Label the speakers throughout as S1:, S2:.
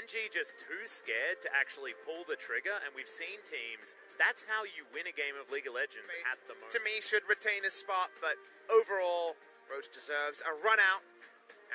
S1: Gen.G just too scared to actually pull the trigger, and we've seen teams, that's how you win a game of League of Legends at the moment.
S2: To me, should retain his spot, but overall, Roach deserves a run out,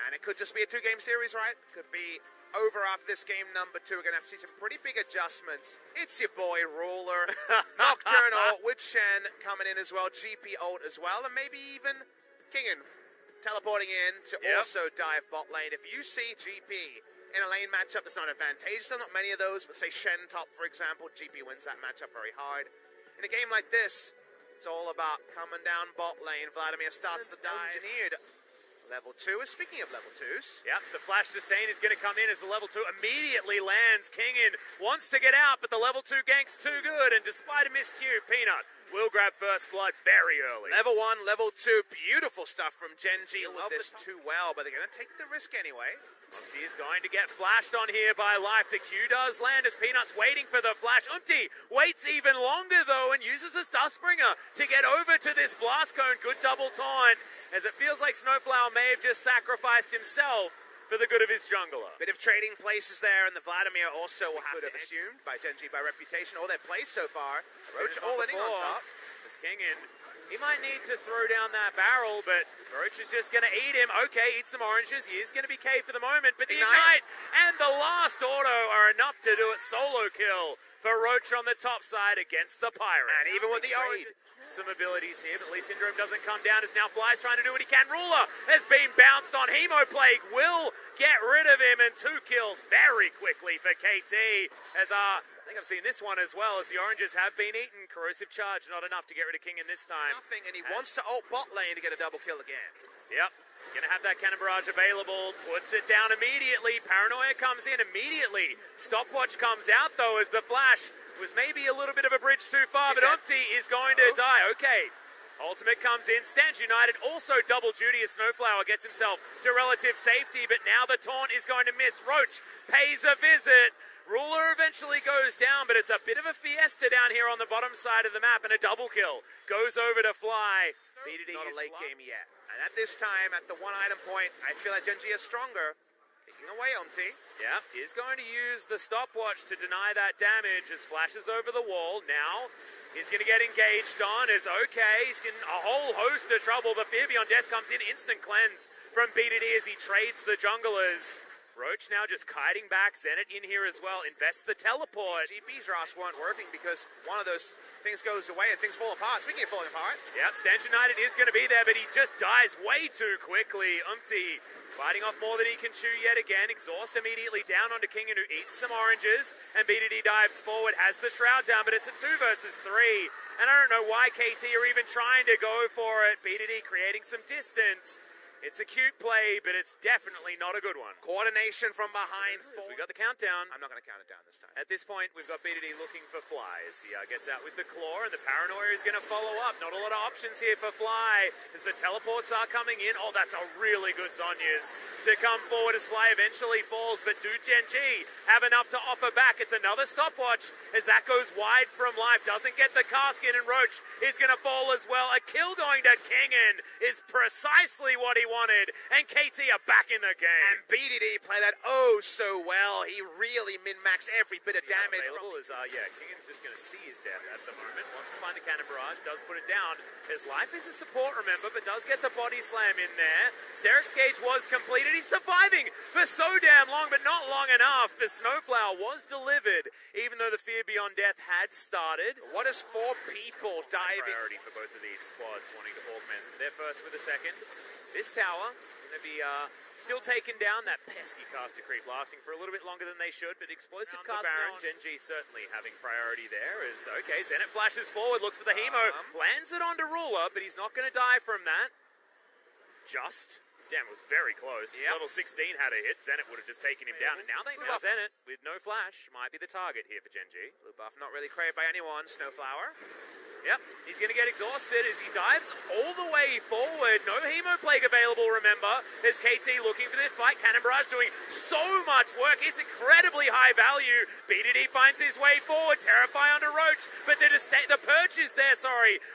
S2: and it could just be a 2-game series, right? Could be over after this game number 2. We're going to have to see some pretty big adjustments. It's your boy, Ruler. Nocturne ult with Shen coming in as well, GP ult as well, and maybe even Kingen teleporting in to also dive bot lane. If you see GP in a lane matchup that's not advantageous, there are not many of those, but say Shen top, for example, GP wins that matchup very hard. In a game like this, it's all about coming down bot lane. Vladimir starts the dive. Engineered level 2. Speaking of level 2s.
S1: Yep, the flash disdain is going to come in as the level 2 immediately lands. Kingen wants to get out, but the level 2 gank's too good, and despite a miscue, Peanut will grab first blood very early.
S2: Level 1, level 2, beautiful stuff from Gen.G. Love this too well, but they're going to take the risk anyway.
S1: Umti is going to get flashed on here by Life. The Q does land as Peanut's waiting for the flash. Umti waits even longer though and uses the Starspringer to get over to this blast cone. Good double taunt, as it feels like Snowflower may have just sacrificed himself for the good of his jungler.
S2: Bit of trading places there, and the Vladimir also could have assumed by Gen.G by reputation all their plays so far. Roach all in on top.
S1: As Kingen, he might need to throw down that barrel, but Roach is just going to eat him. Okay, eat some oranges. He is going to be K for the moment, but the Ignite and the last auto are enough to do it. Solo kill for Roach on the top side against the Pirate.
S2: And even with the orange,
S1: some abilities here, but Lee Syndrome doesn't come down as now Fly's trying to do what he can. Ruler has been bounced on. Hemoplague will get rid of him, and 2 kills very quickly for KT. As I think I've seen this one as well, as the oranges have been eaten. Corrosive charge, not enough to get rid of Kingen this time.
S2: Nothing, and he wants to ult bot lane to get a double kill again.
S1: Yep. Gonna have that cannon barrage available, puts it down immediately. Paranoia comes in immediately. Stopwatch comes out though, as the flash was maybe a little bit of a bridge too far, but Umti is going to die. Okay. Ultimate comes in, stands United, also double duty as Snowflower gets himself to relative safety, but now the taunt is going to miss. Roach pays a visit. Ruler eventually goes down, but it's a bit of a fiesta down here on the bottom side of the map, and a double kill goes over to Fly.
S2: Not a late game yet. And at this time, at the 1 item point, I feel like Gen.G is stronger. Taking away Umti.
S1: Yeah, he's going to use the stopwatch to deny that damage as flashes over the wall. Now, he's going to get engaged on as okay. He's getting a whole host of trouble. The Fear Beyond Death comes in, instant cleanse from BDD as he trades the junglers. Roach now just kiting back. Zenit in here as well. Invests the teleport.
S2: GP's Ross weren't working because one of those things goes away and things fall apart. Speaking of falling apart.
S1: Yep, Stanch United is going to be there, but he just dies way too quickly. Umti fighting off more than he can chew yet again. Exhaust immediately down onto Kingen, who eats some oranges. And BDD dives forward, has the shroud down, but it's a 2 versus 3. And I don't know why KT are even trying to go for it. BDD creating some distance. It's a cute play, but it's definitely not a good one.
S2: Coordination from behind.
S1: We got the countdown.
S2: I'm not going to count it down this time.
S1: At this point, we've got BDD looking for Fly as he gets out with the claw, and the Paranoia is going to follow up. Not a lot of options here for Fly as the teleports are coming in. Oh, that's a really good Zhonya's to come forward as Fly eventually falls, but do Gen.G have enough to offer back? It's another stopwatch as that goes wide from Life. Doesn't get the casket, and Roach is going to fall as well. A kill going to Kingen is precisely what he wanted, and KT are back in the game.
S2: And BDD play that oh so well. He really min-maxed every bit of damage.
S1: Available is, Kingen's just going to see his death at the moment. Wants to find the cannon barrage, does put it down. His Life is a support, remember, but does get the body slam in there. Steric's gauge was completed. He's surviving for so damn long, but not long enough. The Snowflower was delivered, even though the Fear Beyond Death had started.
S2: What is 4 people diving?
S1: Priority for both of these squads wanting to augment their first with a second. This tower going to be still taking down. That pesky caster creep lasting for a little bit longer than they should, but explosive cast Baron. Gen.G certainly having priority there. Is okay, Zenit flashes forward, looks for the Hemo, lands it onto Ruler, but he's not going to die from that. Damn, it was very close. Yep. Level 16 had a hit. Zenit would have just taken him down. And now they know Zenit, with no flash, might be the target here for Gen.G.
S2: Blue buff not really craved by anyone. Snowflower.
S1: Yep, he's going to get exhausted as he dives all the way forward. No Hemoplague available, remember. There's KT looking for this fight. Cannon Barrage doing so much work. It's incredibly high value. BDD finds his way forward. Terrify onto Roach. But the Perch is there,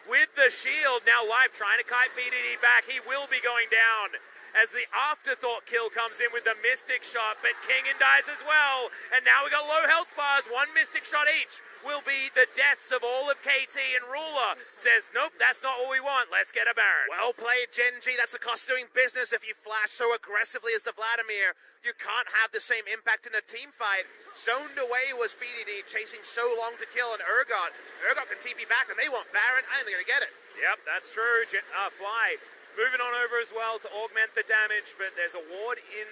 S1: with the shield. Now Life trying to kite BDD back. He will be going down. as the afterthought kill comes in with the Mystic shot, but Kingen dies as well. And now we got low health bars, one Mystic shot each will be the deaths of all of KT, and Ruler says, nope, that's not what we want, let's get a Baron.
S2: Well played, Gen.G. That's the cost doing business. If you flash so aggressively as the Vladimir, you can't have the same impact in a team fight. Zoned away was BDD, chasing so long to kill, and Urgot can TP back, and they want Baron. I think they're going to get it.
S1: Yep, that's true. Fly moving on over as well to augment the damage, but there's a ward in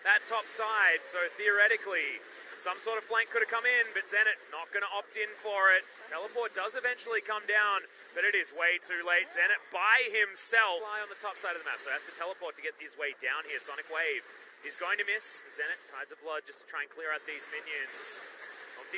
S1: that top side, so theoretically some sort of flank could have come in, but Zenit not going to opt in for it. Teleport does eventually come down, but it is way too late. Zenit by himself fly on the top side of the map, so has to teleport to get his way down here. Sonic Wave is going to miss. Zenit, Tides of Blood, just to try and clear out these minions.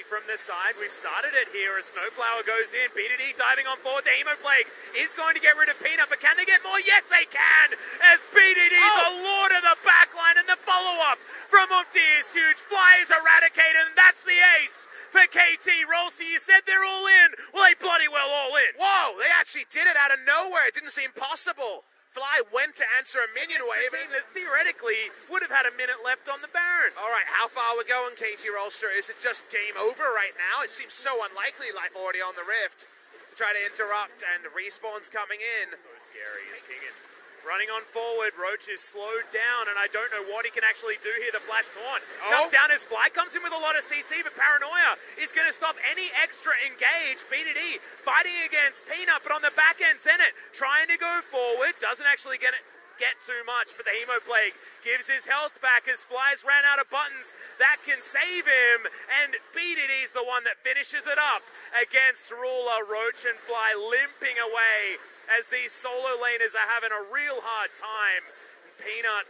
S1: From the side, we've started it here as Snowflower goes in. BDD diving on forward. The Emo Plague is going to get rid of Peanut, but can they get more? Yes, they can! As BDD, the lord of the backline, and the follow-up from Umpty is huge. Fly is eradicated, and that's the ace for KT. Rolsey, you said they're all in. Well, they bloody well all in.
S2: Whoa, they actually did it out of nowhere. It didn't seem possible. Fly went to answer a minion wave.
S1: The team that theoretically would have had a minute left on the Baron.
S2: All right, how far are we going, KT Rolster? Is it just game over right now? It seems so unlikely. Life already on the Rift. Try to interrupt, and respawn's coming in.
S1: So scary. Kingen running on forward. Roach is slowed down, and I don't know what he can actually do here. The flash taunt comes down as Fly comes in with a lot of CC, but Paranoia is going to stop any extra engage. BDD fighting against Peanut, but on the back end, Zenit trying to go forward. Doesn't actually get too much, but the Hemo Plague gives his health back as Fly's ran out of buttons that can save him, and BDD's the one that finishes it up against Ruler. Roach and Fly limping away as these solo laners are having a real hard time. Peanut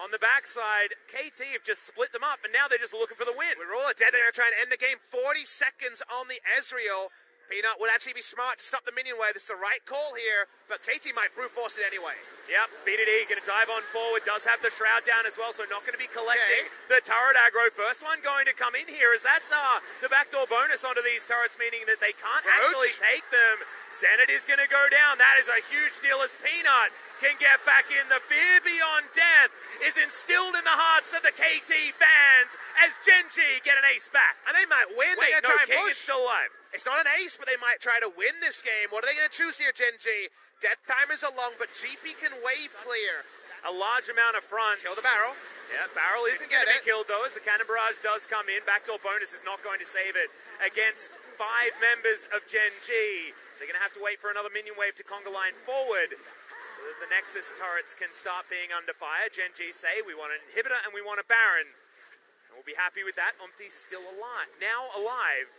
S1: on the backside. KT have just split them up, and now they're just looking for the win.
S2: With Ruler dead, they're going to try and end the game. 40 seconds on the Ezreal. Peanut would actually be smart to stop the minion wave. It's the right call here, but KT might brute force it anyway.
S1: Yep, BDD going to dive on forward, does have the Shroud down as well, so not going to be collecting the turret aggro. First one going to come in here, as that's the backdoor bonus onto these turrets, meaning that they can't actually take them. Zenit is going to go down. That is a huge deal as Peanut can get back in. The fear beyond death is instilled in the hearts of the KT fans as Gen.G get an ace back.
S2: And they might win.
S1: Wait,
S2: they're going to try and
S1: King
S2: push.
S1: is still alive.
S2: It's not an ace, but they might try to win this game. What are they going to choose here, Gen.G? Death timers are long, but GP can wave clear.
S1: A large amount of fronts.
S2: Kill the barrel.
S1: Yeah, barrel isn't going to be killed though, as the cannon barrage does come in. Backdoor bonus is not going to save it against 5 members of Gen.G. They're going to have to wait for another minion wave to conga line forward so that the Nexus turrets can start being under fire. Gen.G say, we want an inhibitor and we want a Baron. And we'll be happy with that. Umpty's still alive. Now alive.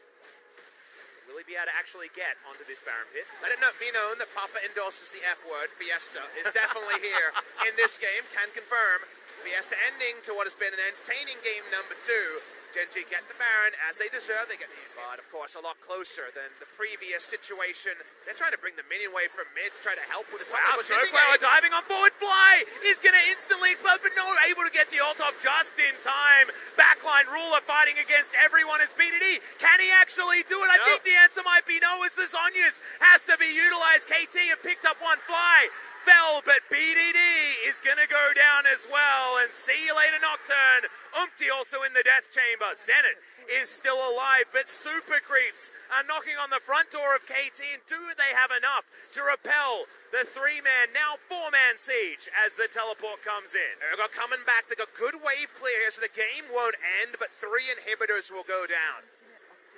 S1: Will he be able to actually get onto this Baron pit?
S2: Let it not be known that Papa endorses the F word. Fiesta is definitely here in this game. Can confirm. Fiesta ending to what has been an entertaining game number 2. Gen.G get the Baron as they deserve. They get hit, but of course a lot closer than the previous situation. They're trying to bring the minion wave from mid to try to help with this.
S1: Wow, Snowflower diving on forward. Fly is going to instantly explode, but not able to get the ult off just in time. Backline Ruler fighting against everyone as BDD. Can he actually do it? I think the answer might be no, as the Zonyas has to be utilized. KT have picked up one. Fly fell, but BDD is going to go down as well. And see you later, Nocturne. Umpty also in the death chamber. Zenit is still alive, but super creeps are knocking on the front door of KT. And do they have enough to repel the 3-man, now 4-man siege as the teleport comes in?
S2: Urgot coming back. They got good wave clear here, so the game won't end, but 3 inhibitors will go down.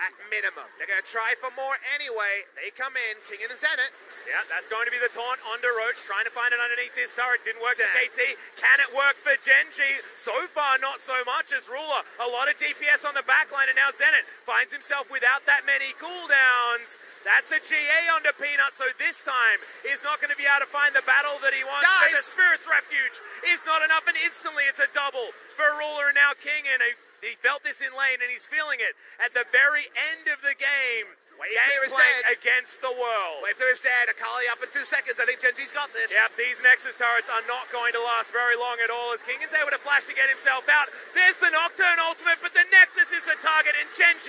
S2: At minimum. They're going to try for more anyway. They come in, Kingen and Zenit.
S1: Yeah, that's going to be the taunt onto Roach, trying to find it underneath this turret. Didn't work for KT. Can it work for Gen.G? So far, not so much as Ruler. A lot of DPS on the backline, and now Zenit finds himself without that many cooldowns. That's a GA onto Peanut, so this time is not going to be able to find the battle that he wants. But the Spirit's Refuge is not enough, and instantly it's a double for Ruler and now Kingen. He felt this in lane, and he's feeling it at the very end of the game.
S2: Wave clear is dead.
S1: Against the world.
S2: Wave clear is dead. Akali up in 2 seconds. I think Gen.G's got this.
S1: Yep, these Nexus turrets are not going to last very long at all, as Kingen's able to flash to get himself out. There's the Nocturne ultimate, but the Nexus is the target, and Gen.G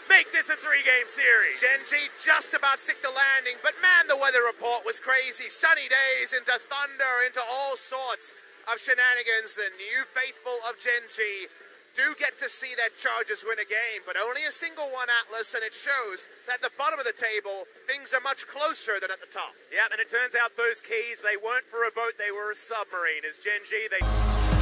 S1: make this a 3-game series.
S2: Gen.G just about stick the landing, but man, the weather report was crazy. Sunny days into thunder, into all sorts. of shenanigans, the new faithful of Gen G do get to see their Chargers win a game, but only a single one, Atlas, and it shows that at the bottom of the table, things are much closer than at the top.
S1: Yeah, and it turns out those keys, they weren't for a boat, they were a submarine. As Gen G, they...